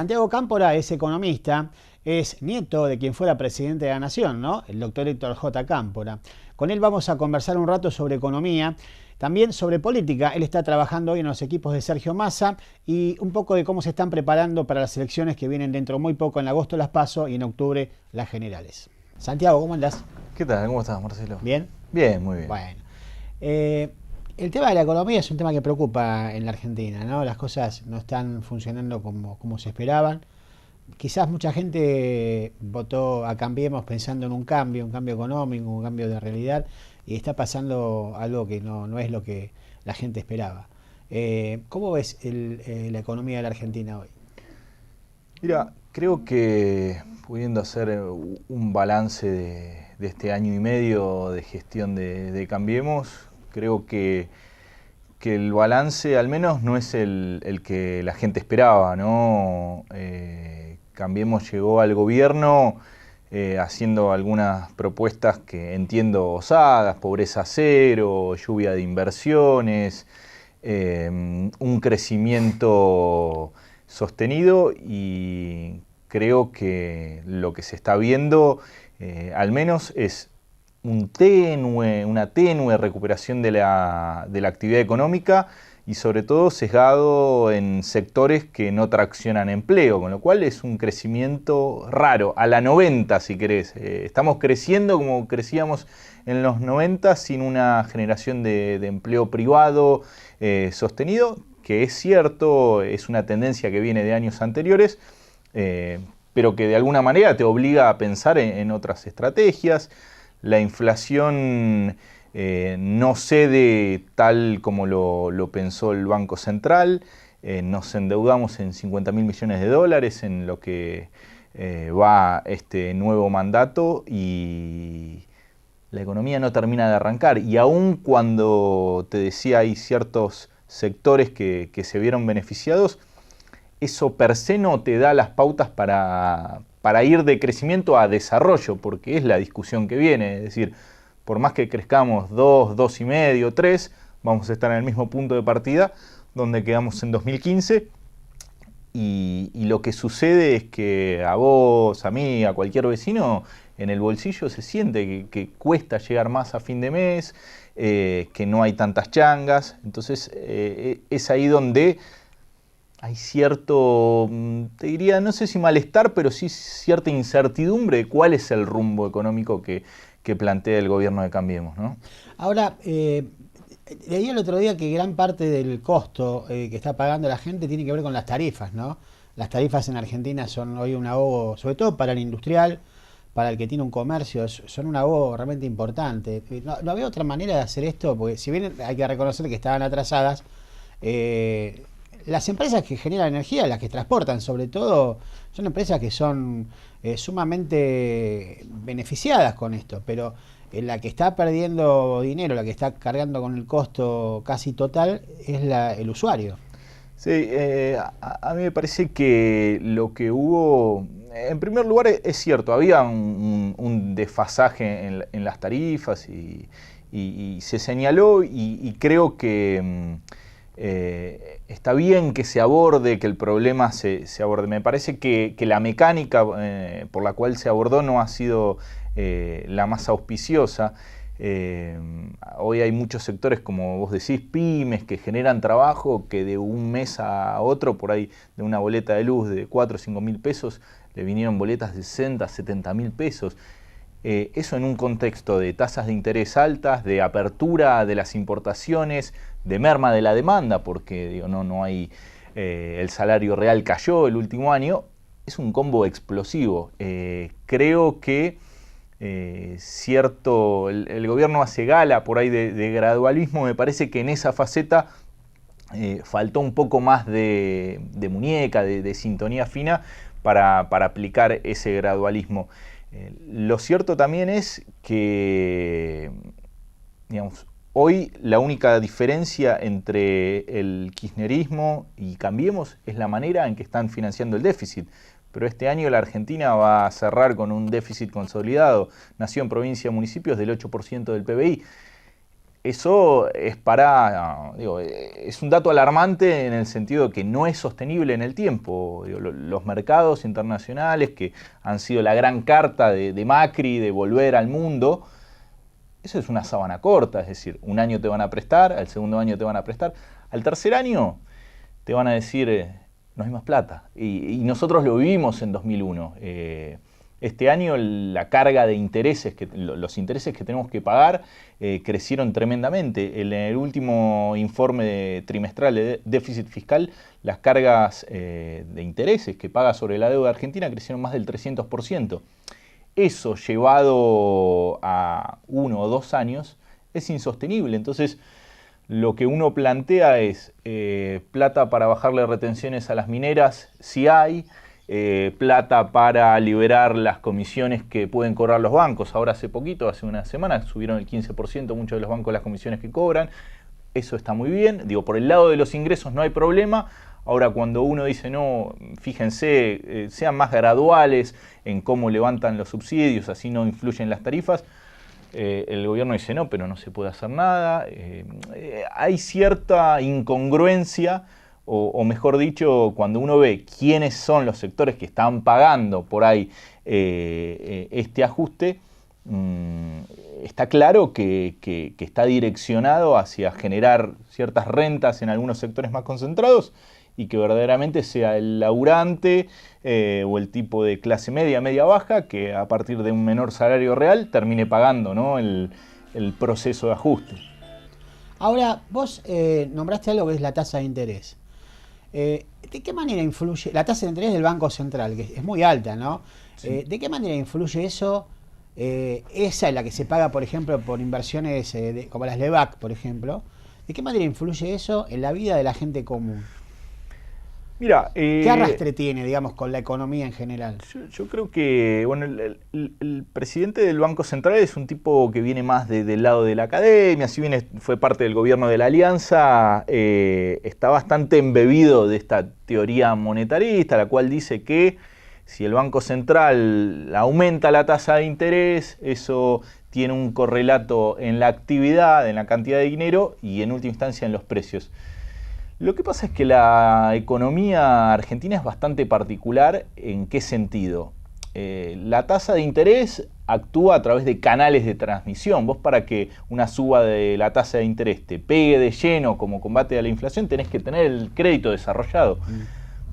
Santiago Cámpora es economista, es nieto de quien fuera presidente de la Nación, ¿no? El doctor Héctor J. Cámpora. Con él vamos a conversar un rato sobre economía, también sobre política. Él está trabajando hoy en los equipos de Sergio Massa y un poco de cómo se están preparando para las elecciones que vienen dentro muy poco. En agosto las PASO y en octubre las generales. Santiago, ¿cómo andás? ¿Qué tal? ¿Cómo estás, Marcelo? ¿Bien? Bien, muy bien. Bueno. El tema de la economía es un tema que preocupa en la Argentina, ¿no? Las cosas no están funcionando como se esperaban. Quizás mucha gente votó a Cambiemos pensando en un cambio económico, un cambio de realidad, y está pasando algo que no es lo que la gente esperaba. ¿Cómo ves la economía de la Argentina hoy? Mira, creo que pudiendo hacer un balance de este año y medio de gestión de Cambiemos, creo que el balance al menos no es el que la gente esperaba, ¿no? Cambiemos llegó al gobierno haciendo algunas propuestas que entiendo osadas: pobreza cero, lluvia de inversiones, un crecimiento sostenido, y creo que lo que se está viendo al menos es una tenue recuperación de la actividad económica, y sobre todo sesgado en sectores que no traccionan empleo, con lo cual es un crecimiento raro, a la 90 si querés. Estamos creciendo como crecíamos en los 90 sin una generación de empleo privado sostenido, que es cierto, es una tendencia que viene de años anteriores, pero que de alguna manera te obliga a pensar en otras estrategias. La inflación no cede tal como lo pensó el Banco Central. Nos endeudamos en 50.000 millones de dólares en lo que va este nuevo mandato, y la economía no termina de arrancar. Y aun cuando te decía hay ciertos sectores que se vieron beneficiados, eso per se no te da las pautas para ir de crecimiento a desarrollo, porque es la discusión que viene. Es decir, por más que crezcamos 2, 2,5, 3, vamos a estar en el mismo punto de partida donde quedamos en 2015, y lo que sucede es que a vos, a mí, a cualquier vecino, en el bolsillo se siente que cuesta llegar más a fin de mes, que no hay tantas changas. Entonces es ahí donde hay cierto, te diría, no sé si malestar, pero sí cierta incertidumbre de cuál es el rumbo económico que plantea el gobierno de Cambiemos, ¿no? Ahora, leí el otro día que gran parte del costo que está pagando la gente tiene que ver con las tarifas, ¿no? Las tarifas en Argentina son hoy un ahogo, sobre todo para el industrial, para el que tiene un comercio, son un ahogo realmente importante. No había otra manera de hacer esto, porque si bien hay que reconocer que estaban atrasadas, las empresas que generan energía, las que transportan sobre todo, son empresas que son sumamente beneficiadas con esto, pero la que está perdiendo dinero, la que está cargando con el costo casi total, es el usuario. Sí, a mí me parece que lo que hubo, en primer lugar, es cierto, había un desfasaje en las tarifas, y se señaló, y creo que está bien que se aborde, que el problema se aborde. Me parece que la mecánica por la cual se abordó no ha sido la más auspiciosa. Hoy hay muchos sectores, como vos decís, pymes, que generan trabajo, que de un mes a otro, por ahí de una boleta de luz de 4 o 5 mil pesos, le vinieron boletas de 60, 70 mil pesos. Eso en un contexto de tasas de interés altas, de apertura de las importaciones, de merma de la demanda, porque digo, no hay, el salario real cayó el último año. Es un combo explosivo. Creo que el gobierno hace gala por ahí de gradualismo. Me parece que en esa faceta faltó un poco más de muñeca, de sintonía fina para aplicar ese gradualismo. Lo cierto también es que, digamos, hoy la única diferencia entre el kirchnerismo y Cambiemos es la manera en que están financiando el déficit. Pero este año la Argentina va a cerrar con un déficit consolidado, nación, provincia, municipios, del 8% del PBI. Eso es es un dato alarmante en el sentido de que no es sostenible en el tiempo. Digo, los mercados internacionales, que han sido la gran carta de Macri, de volver al mundo, eso es una sábana corta, es decir, un año te van a prestar, al segundo año te van a prestar, al tercer año te van a decir, no hay más plata. Y nosotros lo vivimos en 2001. Este año la carga de intereses, los intereses que tenemos que pagar, crecieron tremendamente. En el último informe trimestral de déficit fiscal, las cargas de intereses que paga sobre la deuda argentina crecieron más del 300%. Eso llevado a 1 o 2 años es insostenible. Entonces, lo que uno plantea es plata para bajarle retenciones a las mineras, si hay, plata para liberar las comisiones que pueden cobrar los bancos. Ahora hace poquito, hace una semana, subieron el 15% muchos de los bancos las comisiones que cobran. Eso está muy bien. Digo, por el lado de los ingresos no hay problema. Ahora, cuando uno dice, no, fíjense, sean más graduales en cómo levantan los subsidios, así no influyen las tarifas, el gobierno dice, no, pero no se puede hacer nada. Hay cierta incongruencia, o mejor dicho, cuando uno ve quiénes son los sectores que están pagando por ahí este ajuste, está claro que está direccionado hacia generar ciertas rentas en algunos sectores más concentrados y que verdaderamente sea el laburante o el tipo de clase media, media baja, que a partir de un menor salario real termine pagando, ¿no?, el proceso de ajuste. Ahora, vos nombraste algo que es la tasa de interés. ¿De qué manera influye la tasa de interés del Banco Central, que es muy alta, ¿no? Sí. ¿De qué manera influye eso? Esa es la que se paga, por ejemplo, por inversiones como las LEVAC, por ejemplo. ¿De qué manera influye eso en la vida de la gente común? Mira, ¿qué arrastre tiene, digamos, con la economía en general? Yo creo que, bueno, el presidente del Banco Central es un tipo que viene más del lado de la academia, si bien fue parte del gobierno de la Alianza, está bastante embebido de esta teoría monetarista, la cual dice que si el Banco Central aumenta la tasa de interés, eso tiene un correlato en la actividad, en la cantidad de dinero y en última instancia en los precios. Lo que pasa es que la economía argentina es bastante particular. ¿En qué sentido? La tasa de interés actúa a través de canales de transmisión. Vos, para que una suba de la tasa de interés te pegue de lleno como combate a la inflación, tenés que tener el crédito desarrollado.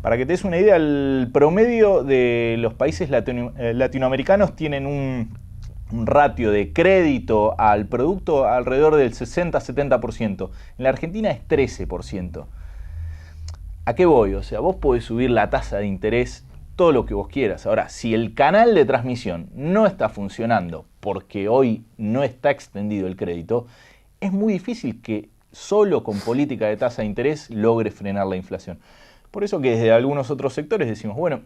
Para que te des una idea, el promedio de los países latinoamericanos tienen un ratio de crédito al producto alrededor del 60-70%. En la Argentina es 13%. ¿A qué voy? O sea, vos podés subir la tasa de interés todo lo que vos quieras. Ahora, si el canal de transmisión no está funcionando porque hoy no está extendido el crédito, es muy difícil que solo con política de tasa de interés logre frenar la inflación. Por eso que desde algunos otros sectores decimos, bueno,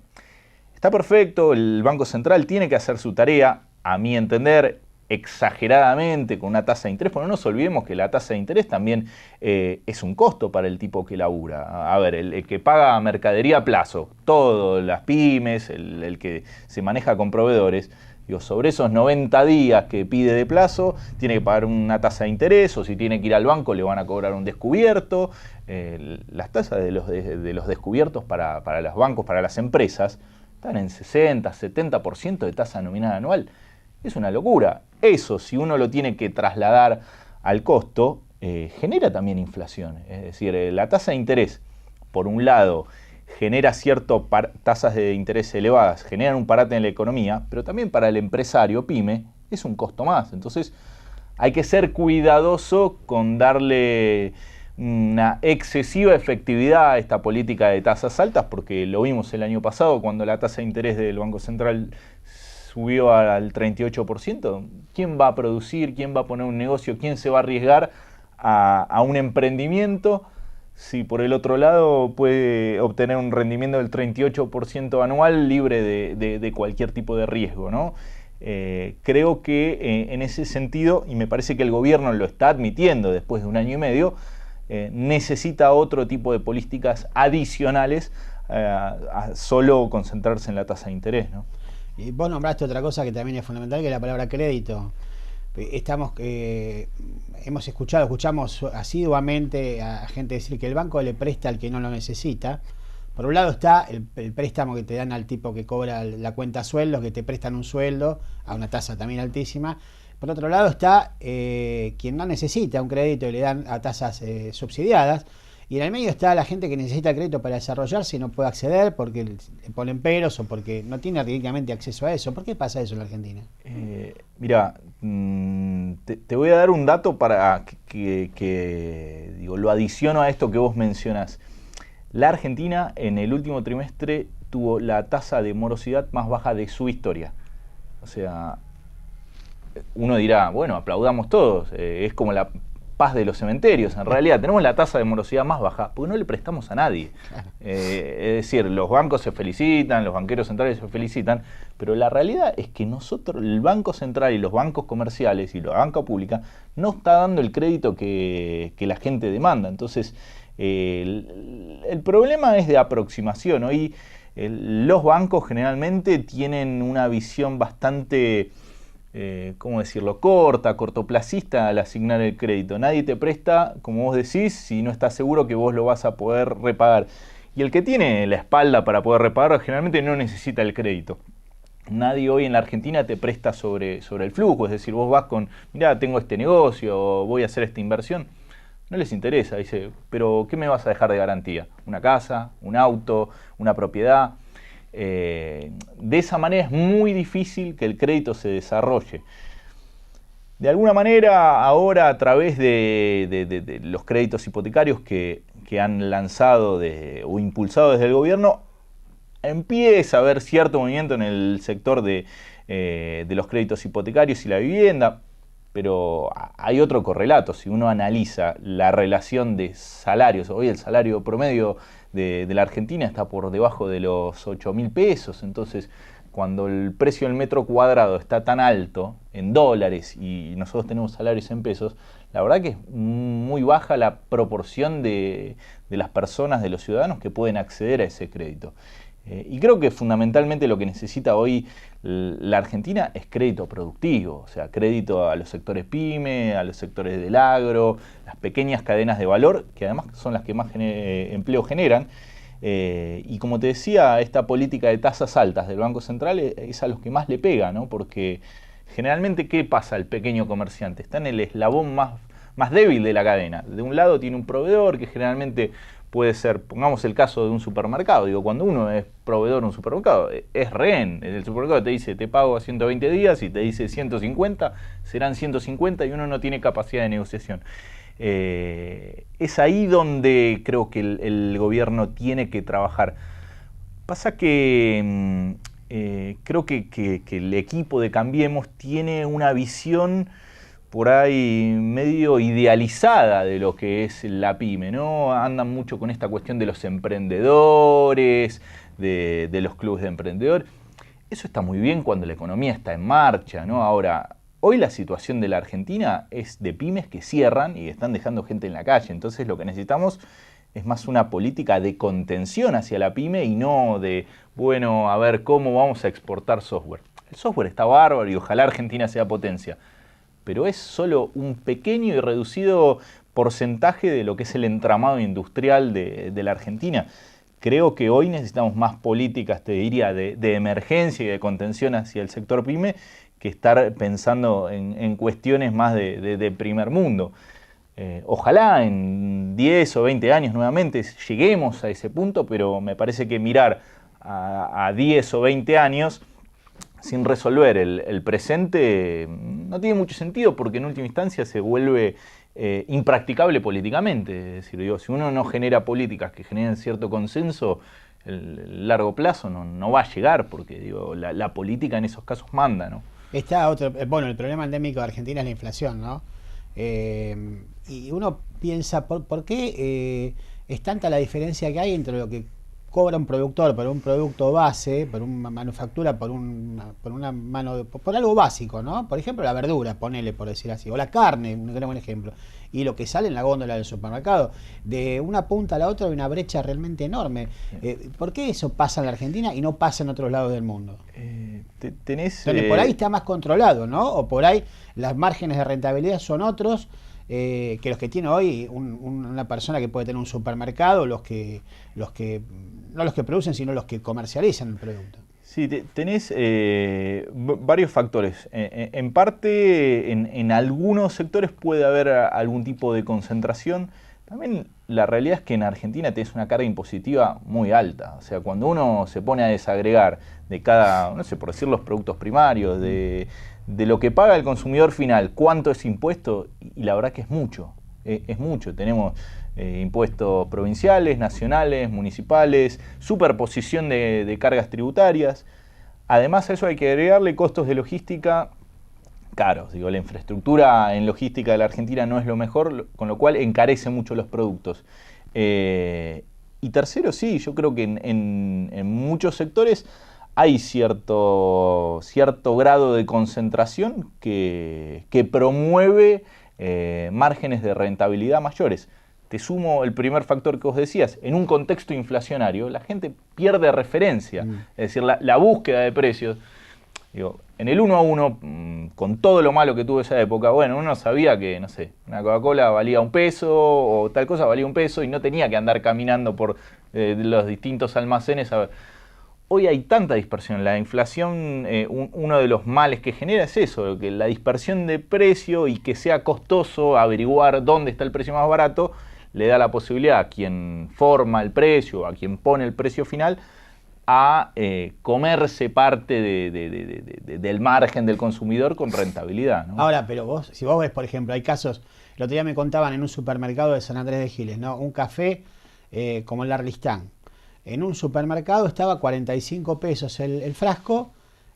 está perfecto, el Banco Central tiene que hacer su tarea, a mi entender, exageradamente con una tasa de interés, pero no nos olvidemos que la tasa de interés también es un costo para el tipo que labura. A ver, el que paga mercadería a plazo, todas las pymes, el que se maneja con proveedores, digo, sobre esos 90 días que pide de plazo, tiene que pagar una tasa de interés, o si tiene que ir al banco le van a cobrar un descubierto. Las tasas de los descubiertos para los bancos, para las empresas, están en 60-70% de tasa nominal anual. Es una locura. Eso, si uno lo tiene que trasladar al costo, genera también inflación. Es decir, la tasa de interés, por un lado, genera ciertas tasas de interés elevadas, generan un parate en la economía, pero también para el empresario, pyme, es un costo más. Entonces, hay que ser cuidadoso con darle una excesiva efectividad a esta política de tasas altas, porque lo vimos el año pasado cuando la tasa de interés del Banco Central subió al 38%. ¿Quién va a producir? ¿Quién va a poner un negocio? ¿Quién se va a arriesgar a un emprendimiento si por el otro lado puede obtener un rendimiento del 38% anual libre de cualquier tipo de riesgo, ¿no? Creo que en ese sentido, y me parece que el gobierno lo está admitiendo después de un año y medio, necesita otro tipo de políticas adicionales a solo concentrarse en la tasa de interés, ¿no? Y vos nombraste otra cosa que también es fundamental, que es la palabra crédito. escuchamos asiduamente a gente decir que el banco le presta al que no lo necesita. Por un lado está el préstamo que te dan al tipo que cobra la cuenta sueldos, que te prestan un sueldo a una tasa también altísima. Por otro lado está quien no necesita un crédito y le dan a tasas subsidiadas. Y en el medio está la gente que necesita crédito para desarrollarse y no puede acceder porque le ponen peros o porque no tiene directamente acceso a eso. ¿Por qué pasa eso en la Argentina? Mira, te voy a dar un dato para digo, lo adiciono a esto que vos mencionás. La Argentina en el último trimestre tuvo la tasa de morosidad más baja de su historia. O sea, uno dirá, bueno, aplaudamos todos, es como la paz de los cementerios. En realidad tenemos la tasa de morosidad más baja porque no le prestamos a nadie. Es decir, los bancos se felicitan, los banqueros centrales se felicitan, pero la realidad es que nosotros, el Banco Central y los bancos comerciales y la banca pública, no está dando el crédito que la gente demanda. Entonces, el problema es de aproximación. Hoy los bancos generalmente tienen una visión bastante, ¿cómo decirlo?, cortoplacista al asignar el crédito. Nadie te presta, como vos decís, si no estás seguro que vos lo vas a poder repagar. Y el que tiene la espalda para poder repagar generalmente no necesita el crédito. Nadie hoy en la Argentina te presta sobre el flujo. Es decir, vos vas con, mirá, tengo este negocio, voy a hacer esta inversión. No les interesa, dice, pero ¿qué me vas a dejar de garantía? ¿Una casa? ¿Un auto? ¿Una propiedad? De esa manera es muy difícil que el crédito se desarrolle. De alguna manera, ahora a través de los créditos hipotecarios que han lanzado o impulsado desde el gobierno, empieza a haber cierto movimiento en el sector de los créditos hipotecarios y la vivienda. Pero hay otro correlato. Si uno analiza la relación de salarios, hoy el salario promedio de la Argentina está por debajo de los 8.000 pesos. Entonces, cuando el precio del metro cuadrado está tan alto en dólares y nosotros tenemos salarios en pesos, la verdad que es muy baja la proporción de las personas, de los ciudadanos que pueden acceder a ese crédito. Y creo que fundamentalmente lo que necesita hoy la Argentina es crédito productivo, o sea, crédito a los sectores pyme, a los sectores del agro, las pequeñas cadenas de valor, que además son las que más empleo generan. Y como te decía, esta política de tasas altas del Banco Central es a los que más le pega, ¿no? Porque generalmente, ¿qué pasa al pequeño comerciante? Está en el eslabón más débil de la cadena. De un lado tiene un proveedor que generalmente puede ser, pongamos el caso de un supermercado. Digo, cuando uno es proveedor de un supermercado, es rehén. El supermercado te dice, te pago a 120 días, y te dice 150, serán 150 y uno no tiene capacidad de negociación. Es ahí donde creo que el gobierno tiene que trabajar. Pasa que creo que el equipo de Cambiemos tiene una visión por ahí medio idealizada de lo que es la pyme, ¿no? Andan mucho con esta cuestión de los emprendedores, de los clubes de emprendedores. Eso está muy bien cuando la economía está en marcha, ¿no? Ahora, hoy la situación de la Argentina es de pymes que cierran y están dejando gente en la calle. Entonces lo que necesitamos es más una política de contención hacia la pyme y no de, bueno, a ver cómo vamos a exportar software. El software está bárbaro y ojalá Argentina sea potencia, pero es solo un pequeño y reducido porcentaje de lo que es el entramado industrial de la Argentina. Creo que hoy necesitamos más políticas, te diría, de emergencia y de contención hacia el sector pyme que estar pensando en cuestiones más de primer mundo. Ojalá en 10 o 20 años nuevamente lleguemos a ese punto, pero me parece que mirar a 10 o 20 años sin resolver el presente no tiene mucho sentido, porque en última instancia se vuelve impracticable políticamente. Es decir, digo, si uno no genera políticas que generen cierto consenso, el largo plazo no va a llegar, porque digo, la política en esos casos manda, ¿no? Está otro, bueno, el problema endémico de Argentina es la inflación, ¿no? Y uno piensa, ¿por qué es tanta la diferencia que hay entre lo que cobra un productor por un producto base, por una manufactura, por una mano, por algo básico, ¿no? Por ejemplo, la verdura, ponele por decir así, o la carne, un gran buen ejemplo. Y lo que sale en la góndola del supermercado, de una punta a la otra hay una brecha realmente enorme. ¿Por qué eso pasa en la Argentina y no pasa en otros lados del mundo? Donde por ahí está más controlado, ¿no? O por ahí los márgenes de rentabilidad son otros que los que tiene hoy una persona que puede tener un supermercado, no los que producen, sino los que comercializan el producto. Sí, tenés varios factores. En parte, en algunos sectores puede haber algún tipo de concentración. También la realidad es que en Argentina tenés una carga impositiva muy alta. O sea, cuando uno se pone a desagregar de cada, no sé, por decir los productos primarios, de lo que paga el consumidor final, cuánto es impuesto, y la verdad que es mucho. Es mucho. Tenemos impuestos provinciales, nacionales, municipales, superposición de cargas tributarias. Además a eso hay que agregarle costos de logística caros. Digo, la infraestructura en logística de la Argentina no es lo mejor, con lo cual encarece mucho los productos. Y tercero, sí, yo creo que en muchos sectores hay cierto grado de concentración que promueve márgenes de rentabilidad mayores. Te sumo el primer factor que vos decías, en un contexto inflacionario la gente pierde referencia, es decir, la búsqueda de precios. Digo, en el 1 a 1, con todo lo malo que tuvo esa época, bueno, uno sabía que, no sé, una Coca-Cola valía $1 o tal cosa valía $1 y no tenía que andar caminando por los distintos almacenes. Hoy hay tanta dispersión. La inflación, uno de los males que genera es eso, que la dispersión de precio y que sea costoso averiguar dónde está el precio más barato, le da la posibilidad a quien forma el precio, a quien pone el precio final, a comerse parte del margen del consumidor con rentabilidad, ¿no? Ahora, pero si vos ves, por ejemplo, hay casos, el otro día me contaban en un supermercado de San Andrés de Giles, ¿no? Un café como el Arlistán. En un supermercado estaba 45 pesos el frasco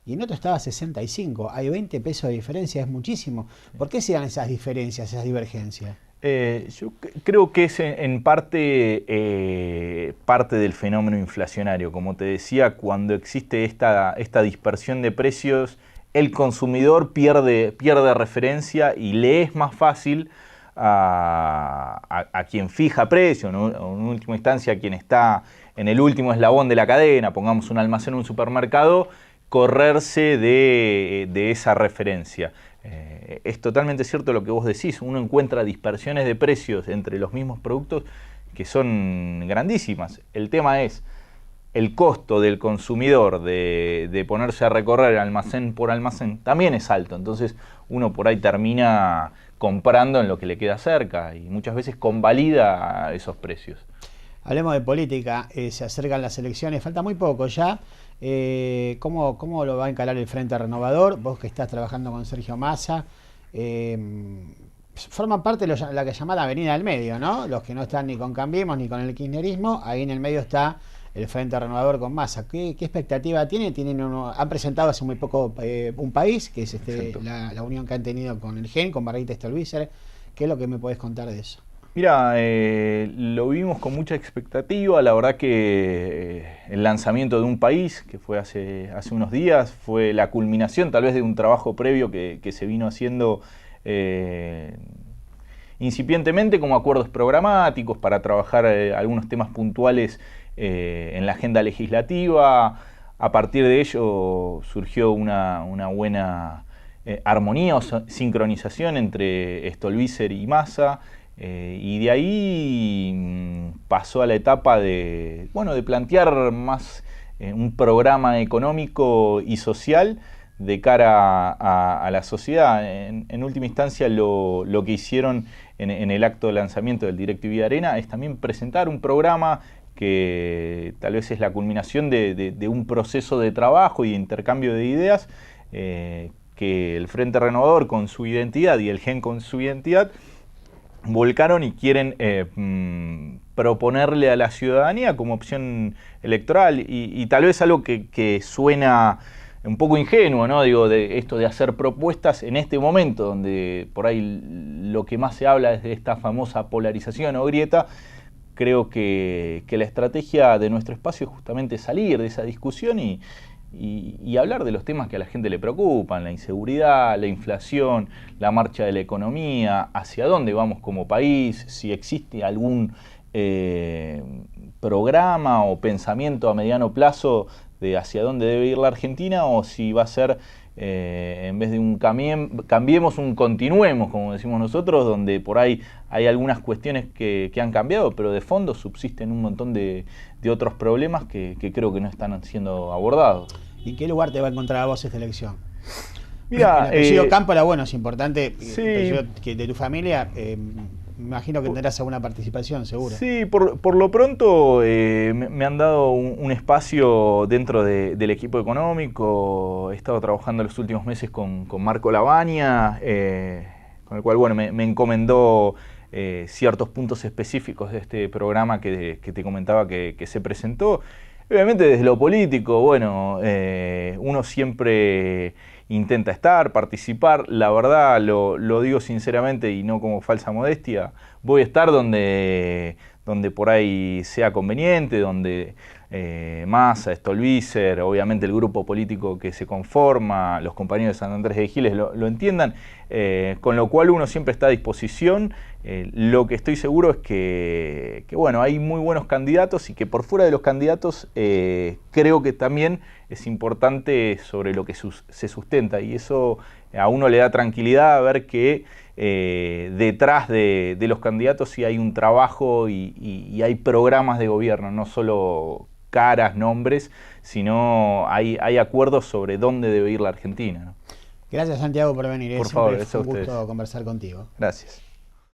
y en otro estaba 65. Hay 20 pesos de diferencia, es muchísimo. ¿Por qué se dan esas diferencias, esas divergencias? Yo creo que es en parte parte del fenómeno inflacionario. Como te decía, cuando existe esta dispersión de precios, el consumidor pierde referencia y le es más fácil a quien fija precio, ¿no? En última instancia a quien está en el último eslabón de la cadena, pongamos un almacén o un supermercado, correrse de esa referencia. Es totalmente cierto lo que vos decís, uno encuentra dispersiones de precios entre los mismos productos que son grandísimas. El tema es el costo del consumidor de ponerse a recorrer almacén por almacén también es alto, entonces uno por ahí termina comprando en lo que le queda cerca y muchas veces convalida esos precios. Hablemos de política, se acercan las elecciones, falta muy poco ya. ¿Cómo lo va a encarar el Frente Renovador? Vos que estás trabajando con Sergio Massa, forman parte de la que llamada Avenida del Medio, ¿no? Los que no están ni con Cambiemos ni con el kirchnerismo, ahí en el medio está el Frente Renovador con Massa. ¿Qué expectativa tiene? Han presentado hace muy poco Un País, que es la unión que han tenido con el GEN, con Margarita Stolbizer. ¿Qué es lo que me podés contar de eso? Mira, lo vimos con mucha expectativa. La verdad que el lanzamiento de Un País, que fue hace unos días, fue la culminación tal vez de un trabajo previo que se vino haciendo incipientemente como acuerdos programáticos para trabajar algunos temas puntuales en la agenda legislativa. A partir de ello surgió una buena armonía o sincronización entre Stolbizer y Massa. Y de ahí pasó a la etapa de plantear más un programa económico y social de cara a la sociedad. En última instancia lo que hicieron en el acto de lanzamiento del DirecTV Arena es también presentar un programa que tal vez es la culminación de un proceso de trabajo y de intercambio de ideas que el Frente Renovador con su identidad y el GEN con su identidad volcaron y quieren proponerle a la ciudadanía como opción electoral y tal vez algo que suena un poco ingenuo, ¿no? Digo, de esto de hacer propuestas en este momento donde por ahí lo que más se habla es de esta famosa polarización o grieta, creo que la estrategia de nuestro espacio es justamente salir de esa discusión y hablar de los temas que a la gente le preocupan: la inseguridad, la inflación, la marcha de la economía, hacia dónde vamos como país, si existe algún programa o pensamiento a mediano plazo de hacia dónde debe ir la Argentina, o si va a ser, en vez de un cambiemos, un continuemos, como decimos nosotros, donde por ahí hay algunas cuestiones que han cambiado, pero de fondo subsisten un montón de otros problemas que creo que no están siendo abordados. ¿Y en qué lugar te va a encontrar a vos esta elección? Mira, el apellido Cámpora, bueno, es importante, sí, el apellido de tu familia, me imagino que tendrás alguna participación, seguro. Sí, por lo pronto me han dado un espacio dentro del equipo económico. He estado trabajando los últimos meses con Marco Lavagna, con el cual, bueno, me encomendó ciertos puntos específicos de este programa que te comentaba que se presentó. Obviamente desde lo político, bueno, uno siempre intenta participar. La verdad, lo digo sinceramente y no como falsa modestia, voy a estar donde por ahí sea conveniente, donde Massa, Stolbizer, obviamente el grupo político que se conforma, los compañeros de San Andrés de Giles lo entiendan, con lo cual uno siempre está a disposición. Lo que estoy seguro es que bueno, hay muy buenos candidatos y que por fuera de los candidatos creo que también es importante sobre lo que se sustenta, y eso a uno le da tranquilidad ver que detrás de los candidatos sí hay un trabajo y hay programas de gobierno, no solo caras, nombres, sino hay acuerdos sobre dónde debe ir la Argentina, ¿no? Gracias, Santiago, por venir. Por favor, siempre fue un gusto conversar contigo. Gracias.